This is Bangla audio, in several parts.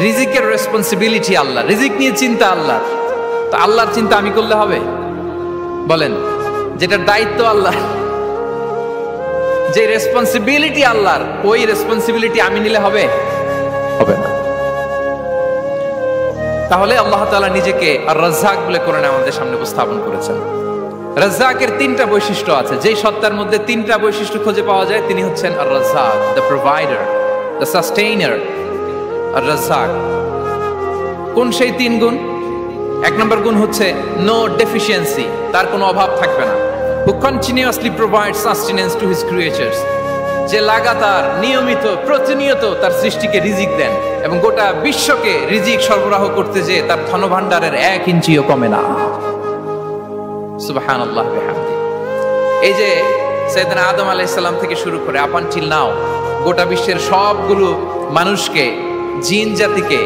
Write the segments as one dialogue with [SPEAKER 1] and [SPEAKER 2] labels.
[SPEAKER 1] রিজিকের রেসপন্সিবিলিটি আল্লাহ, রিজিক নিয়ে চিন্তা আল্লাহ। তো আল্লাহর চিন্তা আমি করলে হবে? বলেন, যেটার দায়িত্ব আল্লাহ, যে রেসপন্সিবিলিটি আল্লাহর, ওই রেসপন্সিবিলিটি আমি নিলে হবে? হবে না। তাহলে আল্লাহ তাআলা নিজেকে আর রাজ্জাক বলে কোরআনে আমাদের সামনে উপস্থাপন করেছেন। রাজ্জাকের তিনটা বৈশিষ্ট্য আছে, যেই সত্তার মধ্যে তিনটা বৈশিষ্ট্য খুঁজে পাওয়া যায় তিনি হচ্ছেন আর রাজ্জাক, দ্য প্রোভাইডার, দ্য সাস্টেইনার। আর রাজ্জাক কোন সেই তিন গুণ? এক নম্বর গুণ হচ্ছে নো ডেফিসিয়েন্সি, তার কোনো অভাব থাকবে না। হু continuously provide sustenance to his creatures, যে লাগাতার নিয়মিত প্রতিনিয়ত তার সৃষ্টিকে রিজিক দেন এবং গোটা বিশ্বকে রিজিক সরবরাহ করতে যে তার ধনভাণ্ডারের 1 ইঞ্চিও কমে না। সুবহানাল্লাহ বিহামদি। এই যে সাইয়েদনা আদম আলাইহিস সালাম থেকে শুরু করে আপ আনটিল নাও গোটা বিশ্বের সবগুলো মানুষকে, জিন জাতিকে,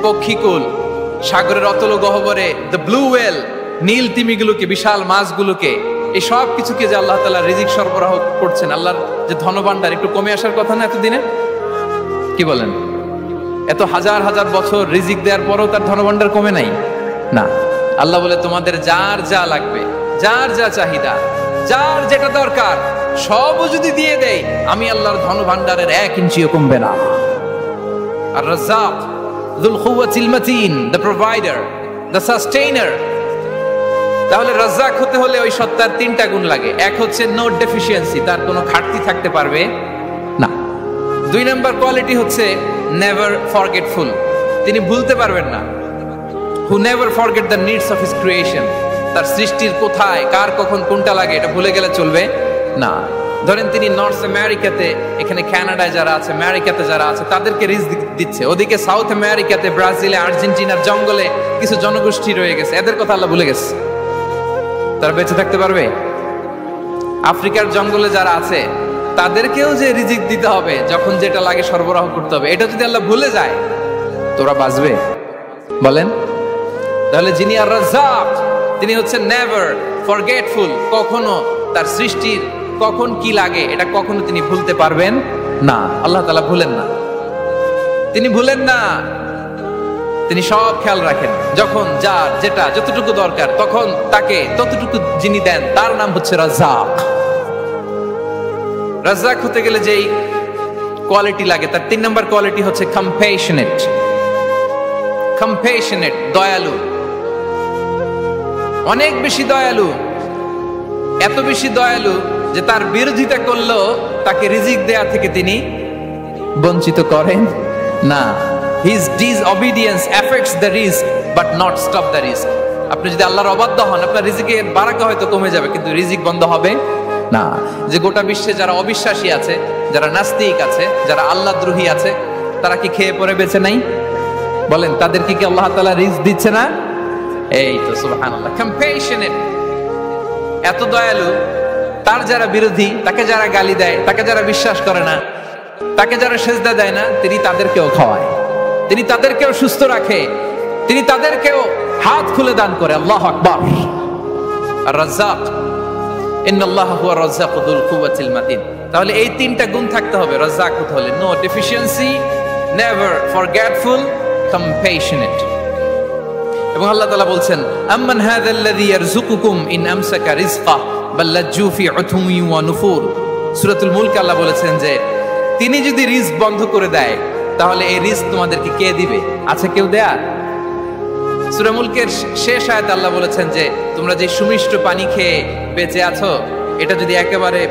[SPEAKER 1] পক্ষীকুল, সাগরের অতল গহ্বরে দ্য ব্লু ওয়েল, নীল তিমিগুলোকে, বিশাল মাছগুলোকে, এই সব কিছুকে যে আল্লাহ তাআলা রিজিক সরবরাহ করছেন, আল্লাহর যে ধনভাণ্ডার একটু কমে আসার কথা না এতদিনে? কি বলেন? এত হাজার হাজার বছর রিজিক দেওয়ার পরও তার ধনভাণ্ডার কমে নাই না। আল্লাহ বলে তোমাদের যার যা লাগবে, যার যা চাহিদা, যার যেটা দরকার সবও যদি দিয়ে দেয়, আমি আল্লাহর ধনভাণ্ডারের 1 ইঞ্চিও কমবে না। আর Razzak যুল কুওয়াতিল মাতিন, the provider, the sustainer. তাহলে রাজ্জাক হতে হলে ওই সত্তার তিনটা গুণ লাগে। এক হচ্ছে নো ডেফিসিয়েন্সি, তার কোনো ঘাটতি থাকতে পারবে না। 2 নম্বর কোয়ালিটি হচ্ছে নেভার ফরগেটফুল, তিনি ভুলতে পারবেন না। Who never forget the needs of his creation, তার সৃষ্টির কোথায় কার কখন কোনটা লাগে এটা ভুলে গেলে চলবে না। ধরেন তিনি নর্থ আমেরিকাতে, এখানে কানাডায় যারা আছে, আমেরিকাতে যারা আছে, তাদেরকে রিজিক দিচ্ছে। ওদিকে সাউথ আমেরিকাতে, ব্রাজিলে, আর্জেন্টিনার জঙ্গলে কিছু জনগোষ্ঠী রয়ে গেছে, এদের কথা আল্লাহ ভুলে গেছে। তারা বেঁচে থাকতে পারবে? আফ্রিকার জঙ্গলে যারা আছে তাদেরকেও যে রিজিক দিতে হবে, যখন যেটা লাগে সরবরাহ করতে হবে, এটা যদি আল্লাহ ভুলে যায় তোরা বাঁচবে? বলেন। তাহলে যিনি আর রাজ্জাক তিনি হচ্ছেন নেভার ফরগেটফুল, কখনো তার সৃষ্টির কখন কি লাগে এটা কখনো তিনি ভুলতে পারবেন না। আল্লাহ তাআলা ভুলেন না, তিনি ভুলেন না, তিনি সব খেয়াল রাখেন। যখন যার যেটা যতটুকু দরকার তখন তাকে ততটুকু যিনি দেন তার নাম হচ্ছে রাজ্জাক। রাজ্জাক হতে গেলে যেই কোয়ালিটি লাগে তার 3 নম্বর কোয়ালিটি হচ্ছে কম্প্যাশনেট। কম্প্যাশনেট, দয়ালু, অনেক বেশি দয়ালু, এত বেশি দয়ালু যে তার বিরোধিতা করলেও তাকে রিজিক দেয়া থেকে তিনি বঞ্চিত করেন না। His disobedience affects the risk but not stop the risk. আপনি যদি আল্লাহর অবাধ্য হন, আপনার রিজিকের বারাকা হয়তো কমে যাবে কিন্তু রিজিক বন্ধ হবে না। যে গোটা বিশ্বে যারা অবিশ্বাসী আছে, যারা নাস্তিক আছে, যারা আল্লাহদ্রোহী আছে, তারা কি খেয়ে পরে বেঁচে নাই? বলেন, তাদেরকে কি আল্লাহ তাআলা রিজিক দিচ্ছে না? এই তো সুবহানাল্লাহ। কম্প্যাশনেট, এত দয়ালু, তার যারা বিরোধী, তাকে যারা গালি দেয়, তাকে যারা বিশ্বাস করে না, তাকে যারা সেজদা দেয় না, তিনি তাদেরকেও খাওয়ায়, তিনি তাদেরকেও সুস্থ রাখে, তিনি তাদেরকেও হাত খুলে দান করে। আল্লাহু আকবার। আর রাজ্জাক, ইন্নাল্লাহা হুয়া রাজ্জাকু যুল কুওয়াতিল মাতিন। তাহলে এই তিনটা গুণ থাকতে হবে রাজ্জাক হতে হলে: no deficiency, never forgetful, compassionate. এবং আল্লাহ তাআলা বলছেন, আম্মান হাযাল্লাযী ইয়ারযুকুকুম ইন আমসাকা রিজকা বাল লাজ্জু ফি উতুমি ওয়া নুফুর। সূরাতুল মুলক আল্লাহ বলেছেন যে তিনি যদি রিজক বন্ধ করে দেয় তাহলে এই রিজক তোমাদেরকে কে দিবে? আছে কেউ দেয়া? সূরা মুলকের শেষ আয়াতে আল্লাহ বলেছেন যে তোমরা যে সুমিষ্ট পানি খেয়ে বেঁচে আছো, এটা যদি একেবারে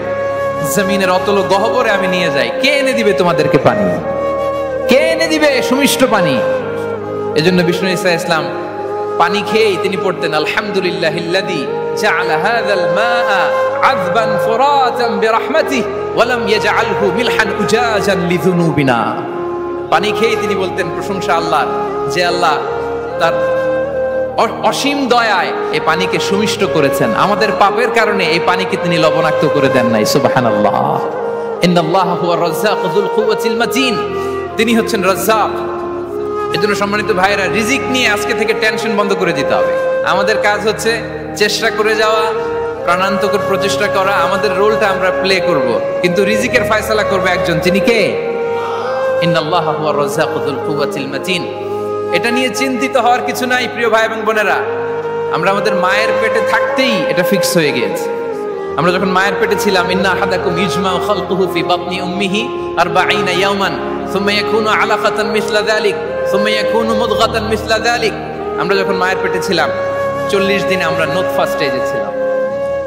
[SPEAKER 1] জমিনের অতল গহ্বরে আমি নিয়ে যাই, কে এনে দিবে তোমাদেরকে পানি? কে এনে দিবে সুমিষ্ট পানি? এজন্য বিষ্ণু ঈসা ইসলাম পানি খেয়েই তিনি পড়তেন, আলহামদুলিল্লাহিল্লাযী জাআলা হাযাল মাআ আযবান ফুরাতান বিরাহমাতিহি ওয়া লাম ইয়াজআলহু মিলহান উজাজান লিযুনুবিনা। পানি খেয়েই তিনি বলতেন প্রশংসা আল্লাহর, যে আল্লাহ তার অসীম দয়ায় এই পানিকে সুমিষ্ট করেছেন, আমাদের পাপের কারণে এই পানিকে তিনি লবণাক্ত করে দেন নাই। সুবহানাল্লাহ। ইন্নাল্লাহা হুয়া রাজ্জাকু যুল কুওয়াতিল মাতিন, তিনি হচ্ছেন রাজ্জাক। এজন্য সম্মানিত ভাইরা, রিজিক নিয়ে আজকে থেকে টেনশন বন্ধ করে দিতে হবে। আমাদের কাজ হচ্ছে চেষ্টা করে যাওয়া, প্রাণান্তকর প্রচেষ্টা করা, আমাদের রোলটা আমরা প্লে করব, কিন্তু রিজিকের ফয়সালা করবে একজন, তিনি কে? ইন্নাল্লাহা হুয়ার রাজ্জাকু যুল কুওয়াতিল মাতিন। এটা নিয়ে চিন্তিত হওয়ার কিছু নাই প্রিয় ভাই এবং বোনেরা। আমরা আমাদের মায়ের পেটে থাকতেই এটা ফিক্স হয়ে গিয়েছে। আমরা যখন মায়ের পেটে ছিলাম, ইন্না আহাদাকুম ইজমাউ খালকুহু ফি বাতনি উম্মিহি 40 ইয়াওমান সুম্মা ইয়াকুনু আলাকাতান মিসলা যালিক সুম্মা ইয়াকুনু মুদগাতান মিসলা যালিক। আমরা যখন মায়ের পেটে ছিলাম 40 দিন আমরা নুতফা স্টেজে ছিলাম,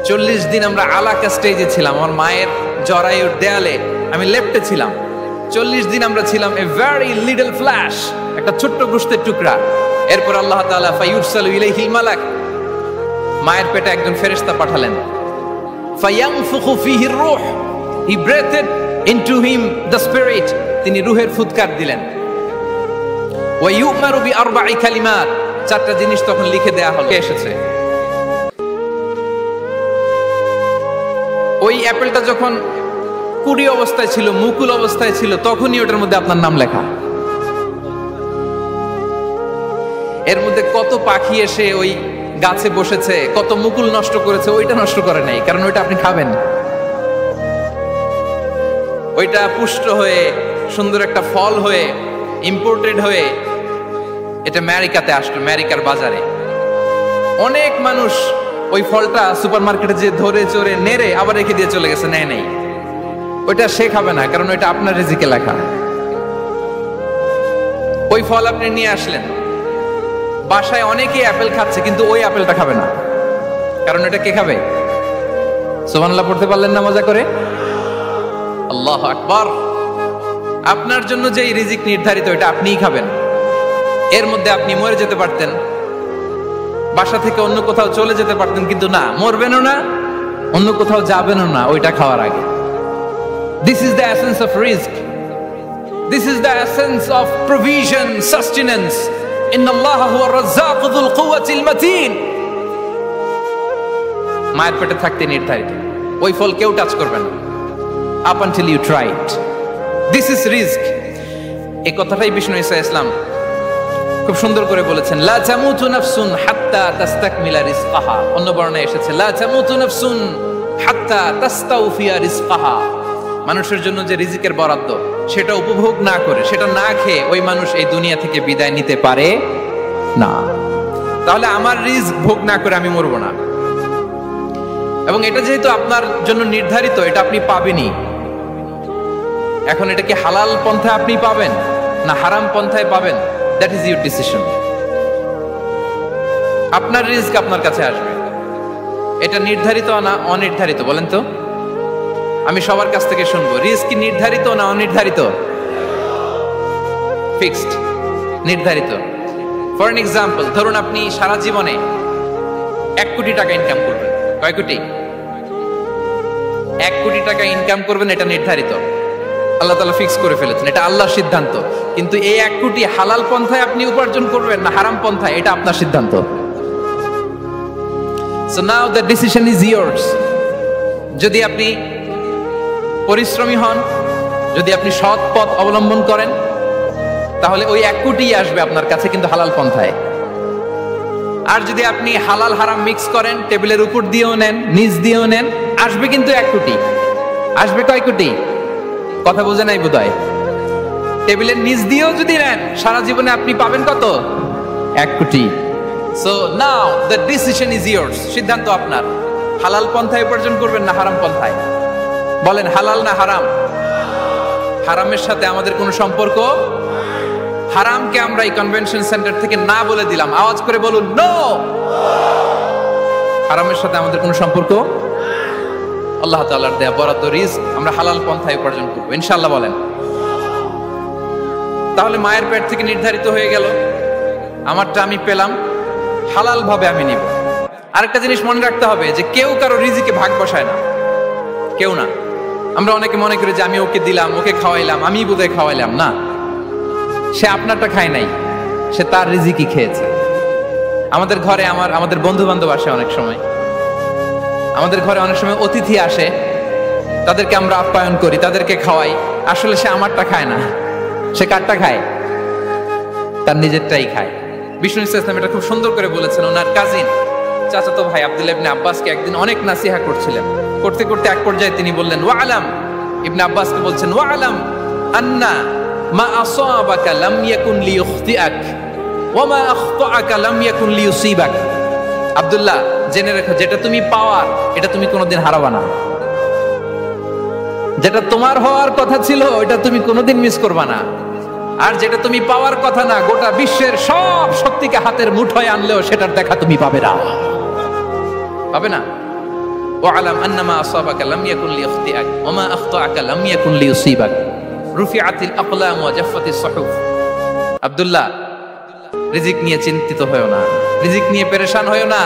[SPEAKER 1] 40 দিন আমরা আলাকা স্টেজে ছিলাম। আমার মায়ের জরায়ুর দেয়ালে আমি লেপ্টে ছিলাম। 40 দিন আমরা ছিলাম এ ভেরি লিটল ফ্ল্যাশ, একটা ছোট্ট গোশতের টুকরা। এরপর আল্লাহ তাআলা ফায়ুরসালু ইলাইহিল মালাক, মায়ের পেটে একজন ফেরেশতা পাঠালেন। ফায়ানফুখু ফিহির রূহ, he breathed into him the spirit, তিনি রূহের ফুৎকার দিলেন। ওয়া ইউমারু বিআরবা'i কালিমাত, 4টা জিনিস তখন লিখে দেয়া হলো। এসেছে ওই অ্যাপেলটা যখন কুড়ি অবস্থায় ছিল, মুকুল অবস্থায় ছিল, তখনই ওটার মধ্যে আপনার নাম লেখা। এর মধ্যে কত পাখি এসে ওই গাছে বসেছে, কত মুকুল নষ্ট করেছে, ওইটা নষ্ট করে নাই, কারণ ওইটা আপনি খাবেন। ওইটা পুষ্ট হয়ে সুন্দর একটা ফল হয়ে ইম্পোর্টেড হয়ে এটা আমেরিকাতে আসলো, আমেরিকার বাজারে। অনেক মানুষ ওই ফলটা সুপারমার্কেটে যে ধরে চড়ে নেড়ে আবার রেখে দিয়ে চলে গেছে, নেয় নেই। ওইটা সে খাবে না, কারণ ওইটা আপনার রিজিকে লেখা। ওই ফল আপনি নিয়ে আসলেন, বাসায় অনেকেই অ্যাপেল খাচ্ছে, কিন্তু ওই অ্যাপেলটা খাবে না, কারণ এটা কে খাবে? সুবহানাল্লাহ পড়তে পারলেন না মজা করে? আল্লাহু আকবার। আপনার জন্য যে রিজিক নির্ধারিত, এটা আপনিই খাবেন। এর মধ্যে আপনি মরে যেতে পারতেন, বাসা থেকে অন্য কোথাও চলে যেতে পারতেন, কিন্তু না, মরবেনও না, অন্য কোথাও যাবেনও না ওইটা খাওয়ার আগে। This is the essence of rizq. This is the essence of provision, sustenance. Inna Allaha huwa ar-razzaqu dhul quwwatil matin. মায়ের পেটে থাকতে নির্ধারিত, ওই ফল কেউ টাচ করবে না up until you try it. This is rizq. এই কথাটাই বিষ্ণু ঈসা ইসলাম খুব সুন্দর করে বলেছেন, লা তামুতু নাফসুন হাত্তা তাস্তাকমিলা রিজকাহা। অন্য বর্ণনায় এসেছে লা তামুতু নাফসুন হাত্তা তাস্তাউফিয়া রিজকাহা। মানুষের জন্য যে রিজিকের বরাদ্দ, সেটা উপভোগ না করে, সেটা না খেয়ে ওই মানুষ এই দুনিয়া থেকে বিদায় নিতে পারে না। তাহলে আমার রিজিক ভোগ না করে আমি মরবো না। এবং এটা যেহেতু আপনার জন্য নির্ধারিত, এটা আপনি পাবেনই। এখন এটা কি হালাল পন্থায় আপনি পাবেন না হারাম পন্থায় পাবেন, দ্যাট ইজ ইউর ডিসিশন। আপনার রিজিক আপনার কাছে আসবে, এটা নির্ধারিত না অনির্ধারিত? বলেন তো, আমি সবার কাছ থেকে শুনবো, রিজিক কি নির্ধারিত না অনির্ধারিত? ফিক্সড, নির্ধারিত। ফর এন এক্সাম্পল, ধরুন আপনি সারা জীবনে 1 কোটি টাকা ইনকাম করবেন। কয় কোটি? 1 কোটি টাকা ইনকাম করবেন, এটা নির্ধারিত, আল্লাহ তাআলা ফিক্স করে ফেলেছেন, এটা আল্লাহর সিদ্ধান্ত। কিন্তু এই 1 কোটি হালাল পন্থায় আপনি উপার্জন করবেন না হারাম পন্থায়, এটা আপনার সিদ্ধান্ত। So now the decision is yours. যদি আপনি পরিশ্রমী হন, যদি আপনি সৎ পথ অবলম্বন করেন, তাহলে ওই 1 কোটি আসবে আপনার কাছে, কিন্তু হালাল পন্থায়। আর যদি আপনি হালাল হারাম মিক্স করেন, টেবিলের উপর দিয়েও নেন, নিচ দিয়েও নেন, আসবে কিন্তু 1 কোটি। আসবে কয় কোটি? কথা বোঝে নাই বোধহয়। টেবিলের নিচ দিয়েও যদি নেন, সারা জীবনে আপনি পাবেন কত? 1 কোটি। So now the decision is years, সিদ্ধান্ত আপনার। হালাল পন্থায় উপার্জন করবেন না হারাম পন্থায়? বলেন, হালাল না হারাম? হারামের সাথে আমাদের কোনো সম্পর্ক? হারামকে আমরা এই কনভেনশন সেন্টার থেকে না বলে দিলাম, আওয়াজ করে বলুন নো। হারামের সাথে আমাদের কোনো সম্পর্ক? আল্লাহ তাআলার দেয়া বরাদ্দ রিজক আমরা হালাল পন্থায় উপার্জন করব ইনশাআল্লাহ। বলেন, তাহলে মায়ের পেট থেকে নির্ধারিত হয়ে গেল, আমারটা আমি পেলাম, হালাল ভাবে আমি নিব। আরেকটা জিনিস মনে রাখতে হবে যে কেউ কারো রিজিকে ভাগ বসায় না, কেউ না। আমরা অনেকে মনে করি যে আমি ওকে দিলাম, ওকে খাওয়াইলাম, আমি বোধহয় খাওয়াইলাম। না, সে আপনারটা খায় নাই, সে তার রিজিকই খেয়েছে। আমাদের ঘরে আমাদের বন্ধু বান্ধব আসে, অনেক সময় আমাদের ঘরে অনেক সময় অতিথি আসে, তাদেরকে আমরা আপ্যায়ন করি, তাদেরকে খাওয়াই। আসলে সে আমারটা খায় না, সে কারটা খায়? তার নিজেরটাই খায়। বিষ্ণু ইসলাম এটা খুব সুন্দর করে বলেছেন। ওনার কাজিন চাচাতো ভাই আব্দুল্লাহ ইবনে আব্বাসকে একদিন অনেক নাসিহা করছিলেন। করতে করতে এক পর্যায়ে তিনি বললেন, ওয়া আলাম, ইবনে আব্বাসকে বলছেন, ওয়া আলাম আন্না মা আসাবাকা লাম ইয়াকুন লিইখতিআক ওয়া মা আখতাআকা লাম ইয়াকুন লিইউসিবাক। আব্দুল্লাহ, জেনে রাখো, যেটা তুমি পাওয়ার এটা তুমি কোনোদিন হারাবা না। যেটা তোমার হওয়ার কথা ছিল ওটা তুমি কোনোদিন মিস করবা না। আর যেটা তুমি পাওয়ার কথা না, গোটা বিশ্বের সব শক্তিকে হাতের মুঠোয় আনলেও সেটার দেখা তুমি পাবে না, পাবে না। ওয়ালাম আন্নামা আসাবাকা লাম ইয়াকুন লিইখতিআক ওয়া মা আখতাআকা লাম ইয়াকুন লিইউসিবাক। রুফিআতিল আকলাম ওয়া জাফফাতিস সুহুফ। আব্দুল্লাহ, রিজিক নিয়ে চিন্তিত হয়ো না, রিজিক নিয়ে পেরেশান হয়ো না।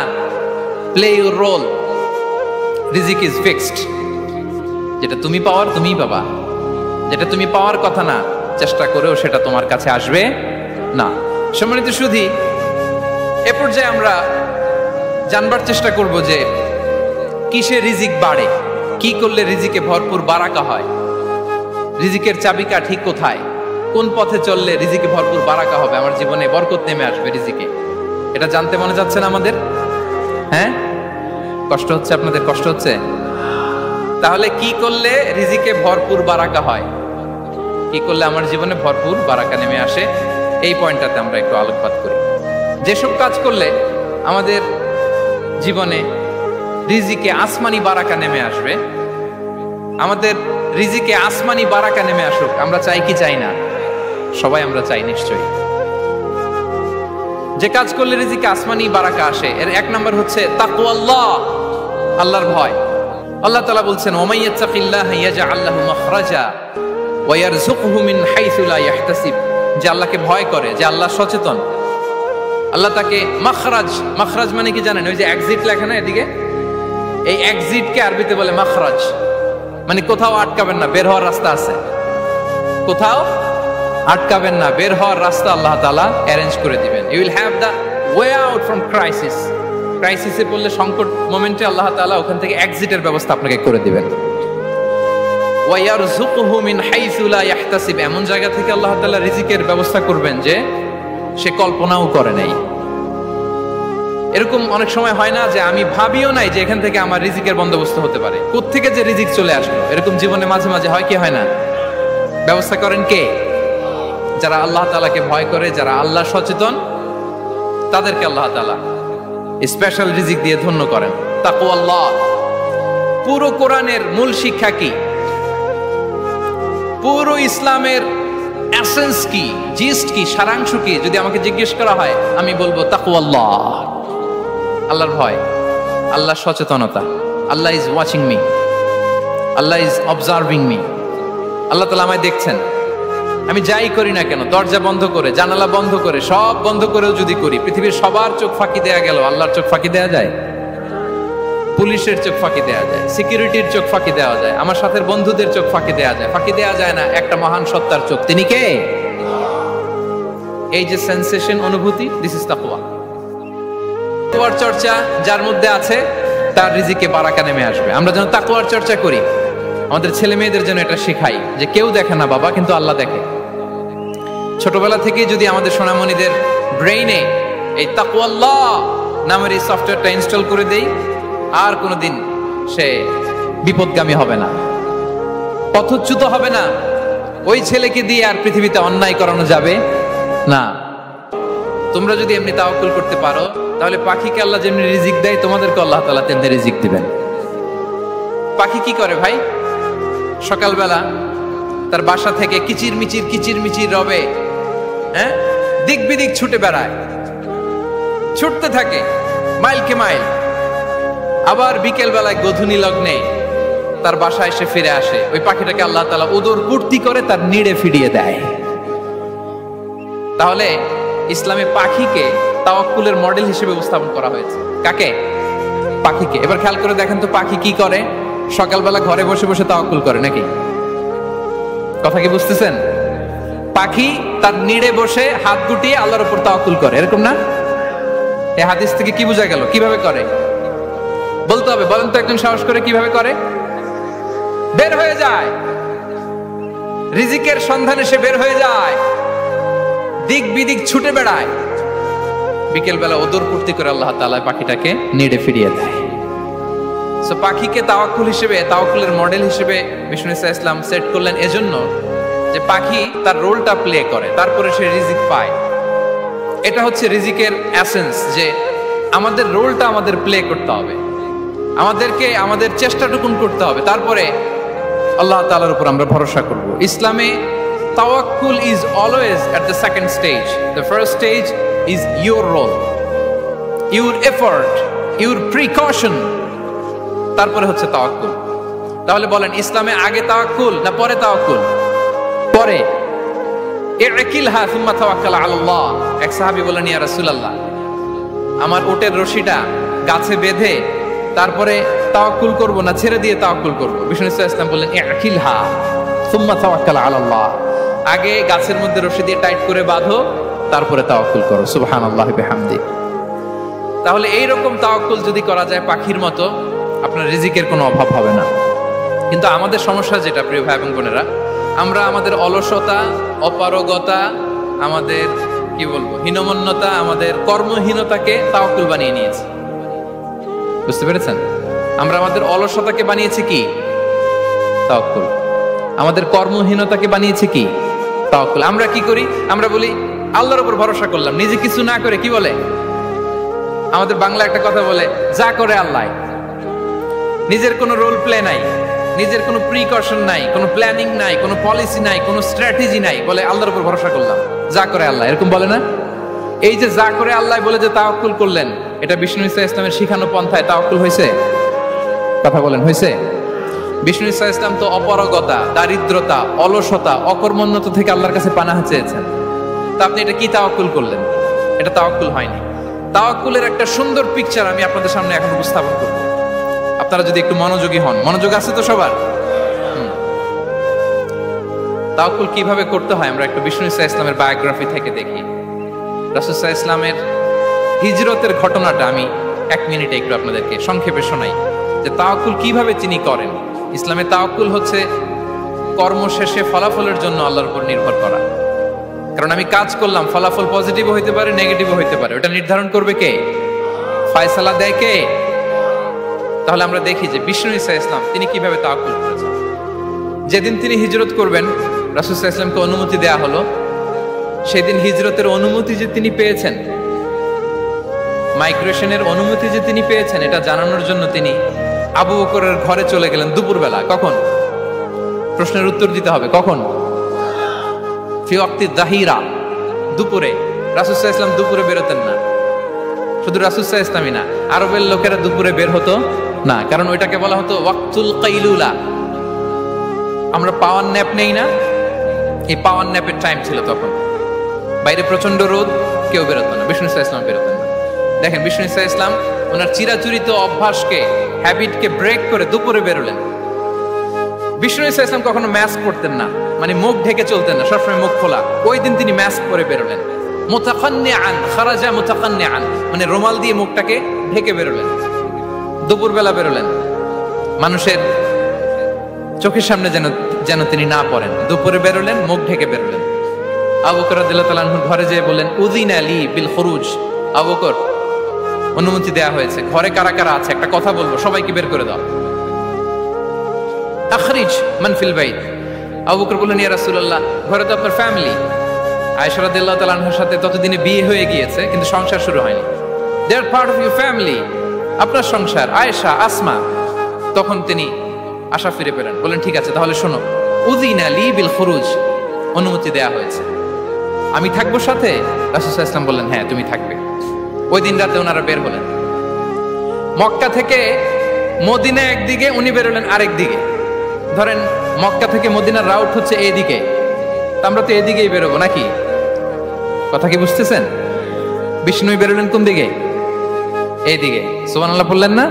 [SPEAKER 1] প্লে ইউর রোল, রিজিক ইজ ফিক্সড। যেটা তুমি পাওয়ার তুমিই পাবা, যেটা তুমি পাওয়ার কথা না চেষ্টা করেও সেটা তোমার কাছে আসবে না। সম্মানিত সুধী, এ পর্যায়ে আমরা জানবার চেষ্টা করব যে কিসে রিজিক বাড়ে, কি করলে রিজিকে ভরপুর বারাকা হয়, রিজিকের চাবিকাঠি কোথায়, কোন পথে চললে রিজিকে ভরপুর বারাকা হবে, আমার জীবনে বরকত নেমে আসবে রিজিকে। এটা জানতে মনে যাচ্ছে না আমাদের? হ্যাঁ, কষ্ট হচ্ছে আপনাদের? কষ্ট হচ্ছে? তাহলে কি করলে রিজিকে ভরপুর বারাকা হয়, কি করলে আমার জীবনে ভরপুর বারাকা নেমে আসে, এই পয়েন্টটাতে আমরা একটু আলোকপাত করি। যেসব কাজ করলে আমাদের জীবনে রিজিকে আসমানি বারাকা নেমে আসবে, আমাদের রিজিকে আসমানি বারাকা নেমে আসুক, আমরা চাই কি চাই না? সবাই আমরা চাই নিশ্চয়ই। যে কাজ করলে রিজিকে আসমানি বারাকা আসে, এর এক নম্বর হচ্ছে তাকওয়াল্লাহ, আল্লাহর ভয়। আল্লাহ তাআলা বলছেন, ওমাই ইয়াত্তাকিল্লাহা ইয়াজআল লাহু মাখরাজা ওয়া ইয়ারযুকহু মিন হাইসু লা ইয়াহতাসিব। যে আল্লাহকে ভয় করে, যে আল্লাহ সচেতন, আল্লাহ তাকে মাখরাজ, মাখরাজ মানে কি জানেন? ওই যে এক্সিট লেখা না এদিকে, এই এক্সিটকে আরবিতে বলে মাখরাজ, মানে কোথাও আটকাবেন না, বের হওয়ার রাস্তা আছে, কোথাও আটকাবেন না, বের হওয়ার রাস্তা আল্লাহ তাআলা অ্যারেঞ্জ করে দিবেন। You will have the way out from crisis. ক্রাইসিসে পড়লে, সংকট মোমেন্টে আল্লাহ তাআলা ওখান থেকে এক্সিটের ব্যবস্থা আপনাকে করে দিবেন। ওয়া ইয়ারযুকহু মিন হাইসু লা ইয়াহতাসিব, এমন জায়গা থেকে আল্লাহ তাআলা রিজিকের ব্যবস্থা করবেন যে সে কল্পনাও করে নাই। এরকম অনেক সময় হয় না যে আমি ভাবিও নাই যে এখান থেকে আমার রিজিকের বন্দোবস্ত হতে পারে, কোত্থেকে যে রিজিক চলে আসলো। এরকম জীবনে মাঝে মাঝে হয় কি হয় না? ব্যবস্থা করেন কে? যারা আল্লাহ তাআলাকে ভয় করে, যারা আল্লাহ সচেতন, তাদেরকে আল্লাহ তাআলা স্পেশাল রিজিক দিয়ে ধন্য করেন। তাকওয়াল্লাহ। পুরো কোরআনের মূল শিক্ষা কি? পুরো ইসলামের এসেন্স কি, জিস্ট কি, সারাংশ কি যদি আমাকে জিজ্ঞেস করা হয়, আমি বলবো তাকওয়াল্লাহ, আল্লাহর ভয়, আল্লাহর সচেতনতা। আল্লাহ ইজ ওয়াচিং মি, আল্লাহ ইজ অবজার্ভিং মি। আল্লাহ তাআলা আমায় দেখছেন, আমি যাই করি না কেন, দরজা বন্ধ করে, জানালা বন্ধ করে, সব বন্ধ করেও যদি করি, পৃথিবীর সবার চোখ ফাঁকি দেয়া গেল, আল্লাহর চোখ ফাঁকি দেয়া যায়? পুলিশের চোখ ফাঁকি দেয়া যায়, সিকিউরিটির চোখ ফাঁকি দেওয়া যায়, আমার সাথে বন্ধুদের চোখ ফাঁকি দেয়া যায়, ফাঁকি দেয়া যায় না একটা মহান সত্তার চোখ। তিনি কে? এই যে সেন্সেশন, অনুভূতি, দিস ইজ তাকওয়া। তাকওয়ার চর্চা যার মধ্যে আছে তার রিজিকে বারাকা নেমে আসবে। আমরা যেন তাকওয়ার চর্চা করি, আমাদের ছেলে মেয়েদের জন্য এটা শেখাই যে কেউ দেখে না বাবা, কিন্তু আল্লাহ দেখে। ছোটবেলা থেকেই যদি আমাদের সোনামণিদের ব্রেইনে এই তাকওয়াল্লাহ নামের এই সফটওয়্যারটা ইনস্টল করে দেই, আর কোনোদিন সে বিপদগামী হবে না, পথচ্যুত হবে না। ওই ছেলেকে দিয়ে আর পৃথিবীতে অন্যায় করানো যাবে না। তোমরা যদি এমনি তাওয়াক্কুল করতে পারো, তাহলে পাখিকে আল্লাহ যেমনি রিজিক দেয়, তোমাদেরকে আল্লাহ তাআলা তেমনি রিজিক দিবেন। পাখি কি করে ভাই? সকালবেলা তার বাসা থেকে কিচির মিচির রবে, হ্যাঁ, দিক বিদিক ছুটে বেড়ায়, ছুটতে থাকে মাইলকে মাইল। আবার বিকেল বেলায় গোধূলি লগ্নে তার বাসায় এসে ফিরে আসে। ওই পাখিটাকে আল্লাহ তাআলা উদর পূর্তি করে তার নিড়ে ফিরিয়ে দেয়। তাহলে ইসলামে পাখিকে তাওয়াক্কুলের মডেল হিসেবে উপস্থাপন করা হয়েছে। কাকে? পাখিকে। এবার খেয়াল করে দেখেন তো, পাখি কি করে? সকালবেলা ঘরে বসে বসে তাওয়াক্কুল করে নাকি? কথা কি বুঝতেছেন? পাখি তার নিড়ে বসে হাত গুটিয়ে আল্লাহর উপর তাওয়াক্কুল করে, এরকম না? এই হাদিস থেকে কি বোঝা গেল? কিভাবে করে বলতে হবে, বলেন তো একজন সাহস করে, কিভাবে করে? বের হয়ে যায়, রিজিকের সন্ধানে সে বের হয়ে যায়, দিক বিদিক ছুটে বেড়ায়। বিকেল বেলা ওদর পূর্তি করে আল্লাহ তাআলা পাখিটাকে নিড়ে ফিরিয়ে দেয়। সো পাখিকে তাওয়াক্কুল হিসেবে, তাওয়াক্কুলের মডেল হিসেবে বিষ্ণু ইসা ইসলাম সেট করলেন, এজন্য যে পাখি তার রোলটা প্লে করে, তারপরে সে রিজিক পায়। এটা হচ্ছে রিজিকের এসেন্স, যে আমাদের রোলটা আমাদের প্লে করতে হবে, আমাদেরকে আমাদের চেষ্টাটুকুন করতে হবে, তারপরে আল্লাহ তাআলার উপর আমরা ভরসা করব। ইসলামে তাওয়াক্কুল is always at the second stage. The first stage is your role, your effort, your precaution, তারপরে হচ্ছে তাওয়াক্কুল। তাহলে বলেন, ইসলামে আগে তাওয়াক্কুল না পরে তাওয়াক্কুল? পরে। ইকিলহা সুম্মা তাওয়াক্কাল আলাল্লাহ। এক সাহাবী বলেন, ইয়া রাসূলুল্লাহ, আমার উটের রশিটা গাছে বেঁধে তারপরে তাওয়াক্কুল করব না ছেড়ে দিয়ে তাওয়াক্কুল করব? বিষ্ণু সাল্লাল্লাহু আলাইহি ওয়াসাল্লাম বললেন, ইকিলহা সুম্মা তাওয়াক্কাল আলাল্লাহ। আগে গাছের মধ্যে রশি দিয়ে টাইট করে বাঁধো, তারপরে তাওয়াক্কুল করো। সুবহানাল্লাহি বিহামদি। তাহলে এইরকম তাওয়াক্কুল যদি করা যায় পাখির মতো, আপনার রিজিকের কোনো অভাব হবে না। কিন্তু আমাদের সমস্যা যেটা, প্রিয় ভাই এবং বোনেরা, আমরা আমাদের অলসতা, অপারগতা, আমাদের কি বলবো হীনমন্যতা, আমাদের কর্মহীনতাকে তাওয়াক্কুল বানিয়ে নিয়েছি। বুঝতে পেরেছেন? আমরা আমাদের অলসতাকে বানিয়েছি কি? তাওয়াক্কুল। আমাদের কর্মহীনতাকে বানিয়েছি কি? তাওয়াক্কুল। আমরা কি করি? আমরা বলি আল্লাহর উপর ভরসা করলাম, নিজে কিছু না করে। কি বলে আমাদের বাংলা একটা কথা বলে, যা করে আল্লাহ। নিজের কোনো রোল প্লে নাই, নিজের কোনো প্রিকশন নাই, কোনো প্ল্যানিং নাই, কোনো পলিসি নাই, কোনো স্ট্র্যাটেজি নাই, বলে আল্লাহর উপর ভরসা করলাম, যা করে আল্লাহ। এরকম বলে না? এই যে যা করে আল্লাহ বলে যে তাওয়াক্কুল করলেন, এটা বিষ্ণু ঈসা ইসলামের শিখানো পন্থায় তাওয়াক্কুল হয়েছে? কথা বলেন, হয়েছে? বিষ্ণু ঈসা ইসলাম তো অপারগতা, দারিদ্রতা, অলসতা, অকর্মণ্যতা থেকে আল্লাহর কাছে পানাহ চেয়েছেন। তা আপনি এটা কি তাওয়াক্কুল করলেন? এটা তাওয়াক্কুল হয়নি। তাওয়াক্কুলের একটা সুন্দর পিকচার আমি আপনাদের সামনে এখন উপস্থাপন করব, আপনারা যদি একটু মনোযোগী হন। মনোযোগ আছে তো সবার? তাওয়াক্কুল কিভাবে করতে হয় আমরা একটু বিষ্ণু ঈসা ইসলামের বায়োগ্রাফি থেকে দেখি। রাসূল সাল্লাল্লাহু আলাইহি ওয়াসাল্লামের হিজরতের ঘটনাটা আমি 1 মিনিটে একটু আপনাদেরকে সংক্ষেপে শোনাই, যে তাওয়াক্কুল কিভাবে তিনি করেন। ইসলামে তাওয়াক্কুল হচ্ছে কর্ম শেষে ফলাফলের জন্য আল্লাহর উপর নির্ভর করা। কারণ আমি কাজ করলাম, ফলাফল পজিটিভও হইতে পারে, নেগেটিভও হইতে পারে, ওটা নির্ধারণ করবে কে? ফয়সালা দেয় কে? তাহলে আমরা দেখি যে বিষ্ণু ঈসা ইসলাম তিনি কিভাবে তাওয়াক্কুল করেছেন। যেদিন তিনি হিজরত করবেন, রাসূল সাল্লাল্লাহু আলাইহি ওয়াসাল্লামকে অনুমতি দেয়া হলো, সেদিন হিজরতের অনুমতি যে তিনি পেয়েছেন, মাইগ্রেশনের অনুমতি যে তিনি পেয়েছেন, এটা জানানোর জন্য তিনি আবু বকরের ঘরে চলে গেলেন দুপুরবেলা। কখন? প্রশ্নের উত্তর দিতে হবে, কখন? ফি ওয়াক্তি যাহিরা, দুপুরে। রাসূল সাল্লাল্লাহু আলাইহি ওয়াসাল্লাম দুপুরে বেরোতেন না। শুধু রাসূল সাল্লাল্লাহু আলাইহি ওয়াসাল্লামই না, আরবের লোকেরা দুপুরে বের হতো না, কারণ ওইটাকে বলা হতো ওয়াক্তুল কাইলুলা। আমরা পাওয়ার ন্যাপ নেই না, এই পাওয়ার ন্যাপের টাইম ছিল তখন। বাইরে প্রচন্ড রোদ, কেউ বেরোতো না, বিষ্ণু সাল্লাল্লাহু আলাইহি ওয়াসাল্লাম বেরোতেন না। দেখেন বিষ্ণু সাল্লাল্লাহু আলাইহি ওয়াসাল্লাম ওনার চিরাচরিত অভ্যাসকে, হ্যাবিটকে ব্রেক করে দুপুরে বেরোলেন। বিষ্ণু সাল্লাল্লাহু আলাইহি ওয়াসাল্লাম কখনো মাস্ক পরতেন না, মানে মুখ ঢেকে চলতেন না, সবসময় মুখ খোলা। ওই দিন তিনি মাস্ক পরে বেরোলেন। মুতাকান্নিআন, খারাজা মুতাকান্নিআন, মানে রুমাল দিয়ে মুখটাকে ঢেকে বেরোলেন। দুপুরবেলা বেরোলেন, মানুষের চোখের সামনে যেন তিনি না পড়েন। দুপুরে বেরোলেন, মুখ ঢেকে বেরোলেন। আবু বকর রাদিয়াল্লাহু তাআলা আনহু ঘরে যেয়ে বললেন, উযিনা লি বিল খুরুজ। আবু বকর, অনুমতি দেয়া হয়েছে, ঘরে কারা কারা আছে একটা কথা বলবো, সবাইকে বের করে দাও। আখরিজ মান ফিল বাইত। আবু বকর বললেন, ইয়া রাসূলুল্লাহ, ঘরে তো আপনার ফ্যামিলি। আয়েশা রাদিয়াল্লাহু তাআলা আনহার সাথে ততদিনে বিয়ে হয়ে গিয়েছে, কিন্তু সংসার শুরু হয়নি। দে আর পার্ট অফ ইউর ফ্যামিলি, আপনার সংসার, আয়েশা, আসমা। তখন তিনি আশা ফিরে পেলেন, বলেন ঠিক আছে তাহলে শোনো, উযিনা লি বিল খুরুজ, অনুমতি দেয়া হয়েছে, আমি থাকবো সাথে? রাসূল সাল্লাল্লাহু আলাইহি ওয়াসাল্লাম বললেন, হ্যাঁ তুমি থাকবে। ওই দিন রাতে ওনারা বের হলেন। মক্কা থেকে মদিনা একদিকে, উনি বেরোলেন আরেক দিকে। ধরেন মক্কা থেকে মদিনার রাউট হচ্ছে এইদিকে, আমরা তো এদিকেই বেরোবো নাকি? কথা কি বুঝতেছেন? বিষ্ণু বেরোলেন কোন দিকে? এইদিকে। সুবহানাল্লাহ বললেন না?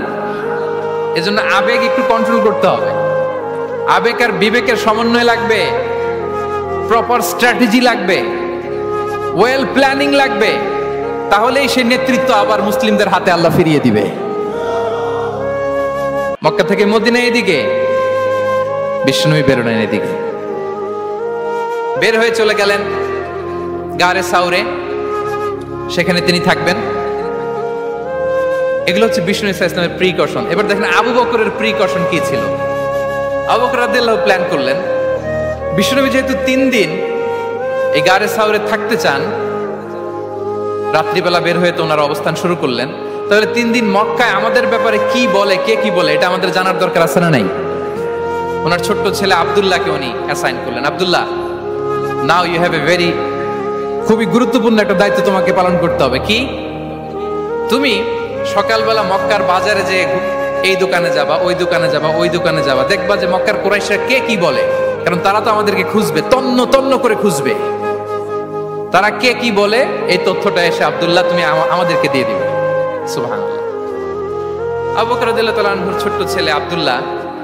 [SPEAKER 1] এজন্য আবেগ একটু কন্ট্রোল করতে হবে। আবেগ আর বিবেকের সমন্বয় লাগবে, প্রপার স্ট্র্যাটেজি লাগবে, ওয়েল প্ল্যানিং লাগবে, তাহলেই সেই নেতৃত্ব আবার মুসলিমদের হাতে আল্লাহ ফিরিয়ে দিবে। মক্কা থেকে মদিনা এদিকে, বিষ্ণু বেরোলেন এদিকে। বের হয়ে চলে গেলেন গারে সাউরে, সেখানে তিনি থাকবেন। এগুলো হচ্ছে বিষ্ণু ইসলামের প্রিকশন। এবার দেখেন আবু বকরের প্রিকশন কি ছিল। আবু বকর রাদিয়াল্লাহু প্ল্যান করলেন বিশ্বনবী যেহেতু 3 দিন এই গারে সাউরে থাকতে চান, রাত্রিবেলা বের হয়ে তো ওনার অবস্থান শুরু করলেন, তাহলে 3 দিন মক্কায় আমাদের ব্যাপারে কি বলে, কে কি বলে, এটা আমাদের জানার দরকার আছে না নাই? ওনার ছোট্ট ছেলে আব্দুল্লাহকে উনি অ্যাসাইন করলেন, Abdullah, now you have a very, খুবই গুরুত্বপূর্ণ একটা দায়িত্ব তোমাকে পালন করতে হবে। কি? তুমি সকালবেলা মক্কার বাজারে যে এই দোকানে যাবা, ওই দোকানে যাবা, ওই দোকানে যাবা, দেখবা যে মক্কার কুরাইশরা কে কি বলে, কারণ তারা তো আমাদেরকে খুঁজবে, তন্ন তন্ন করে খুঁজবে, তারা কে কি বলে এই তথ্যটা এসে আব্দুল্লাহ তুমি আমাদেরকে দিয়ে দিবে। সুবহানাল্লাহ। আবু বকর রাদিয়াল্লাহু তাআলা আনহুর ছোট্ট ছেলে আব্দুল্লাহ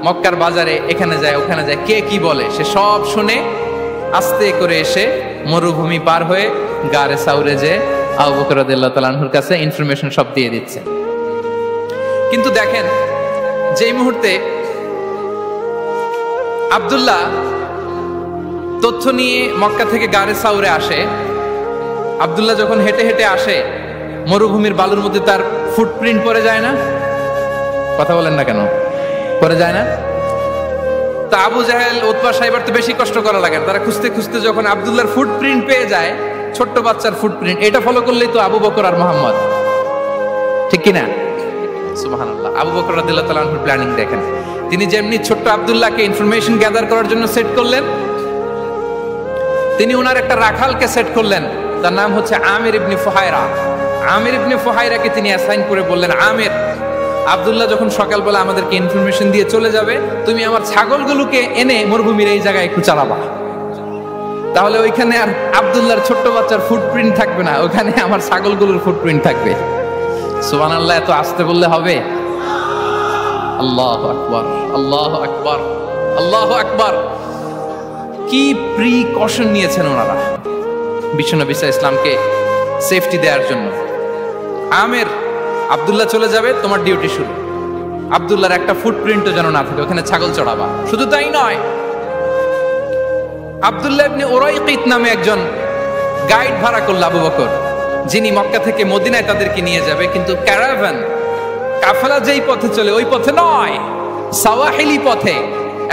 [SPEAKER 1] মক্কার বাজারে এখানে যায় ওখানে যায়, কে কি বলে সে সব শুনে আস্তে করে এসে মরুভূমি পার হয়ে গারে সাউরে যে আবু বকর রাদিয়াল্লাহু তাআলা আনহুর কাছে ইনফরমেশন সব দিয়ে দিচ্ছে। কিন্তু দেখেন, যেই মুহূর্তে আব্দুল্লাহ তথ্য নিয়ে মক্কা থেকে গারে সাউরে আসে, আব্দুল্লাহ যখন হেঁটে হেঁটে আসে, মরুভূমির বালুর মধ্যে তার ফুটপ্রিন্ট পড়ে যায় না? কথা বলেন না কেন? পড়ে যায় না? তা আবু জাহেল, উতবা সাইবার তো বেশি কষ্ট করা লাগে, তারা খুঁজতে খুঁজতে যখন আব্দুল্লাহর ফুটপ্রিন্ট পেয়ে যায়, ছোট্ট বাচ্চার ফুটপ্রিন্ট, এটা ফলো করলেই তো আবু বকর আর মুহাম্মদ, ঠিক কিনা? সুবহানাল্লাহ। আবু বকর রাদিয়াল্লাহু তাআলা আনহুর প্ল্যানিং দেখেন, তিনি যেমনি ছোট্ট আব্দুল্লাহকে ইনফরমেশন গ্যাদার করার জন্য সেট করলেন, তিনি ওনার একটা রাখালকে সেট করলেন, তার নাম হচ্ছে আমির ইবনে ফুহায়রা। আমির ইবনে ফুহায়রাকে তিনি অ্যাসাইন করে বললেন, আমির, আব্দুল্লাহ যখন সকালবেলা আমাদেরকে ইনফরমেশন দিয়ে চলে যাবে, তুমি আমার ছাগলগুলোকে এনে মরুভূমির এই জায়গায় একটু চালাবা, তাহলে ওইখানে আর আব্দুল্লাহর ছোট্ট বাচ্চার ফুটপ্রিন্ট থাকবে না, ওখানে আমার ছাগলগুলোর ফুটপ্রিন্ট থাকবে। সুবহানাল্লাহ। এত আস্তে বললে হবে? আল্লাহু আকবার, আল্লাহু আকবার, আল্লাহু আকবার। কি প্রিকশন নিয়েছেন ওনারা বিশ্বনবী সাল্লাল্লাহু আলাইহি ইসলামকে সেফটি দেওয়ার জন্য। আমির, আব্দুল্লাহ চলে যাবে, তোমার ডিউটি শুরু, আব্দুল্লাহর একটা ফুটপ্রিন্টও যেন না থাকে, ওখানে ছাগল চড়াবা। শুধু তাই নয়, আব্দুল্লাহ ইবনে উরাইকিত নামে একজন গাইড ভাড়া করল আবু বকর, যিনি মক্কা থেকে মদিনায় তাদেরকে নিয়ে যাবে, কিন্তু ক্যারাভান, কাফেলা যেই পথে চলে ওই পথে নয়, সাওয়াহিলি পথে,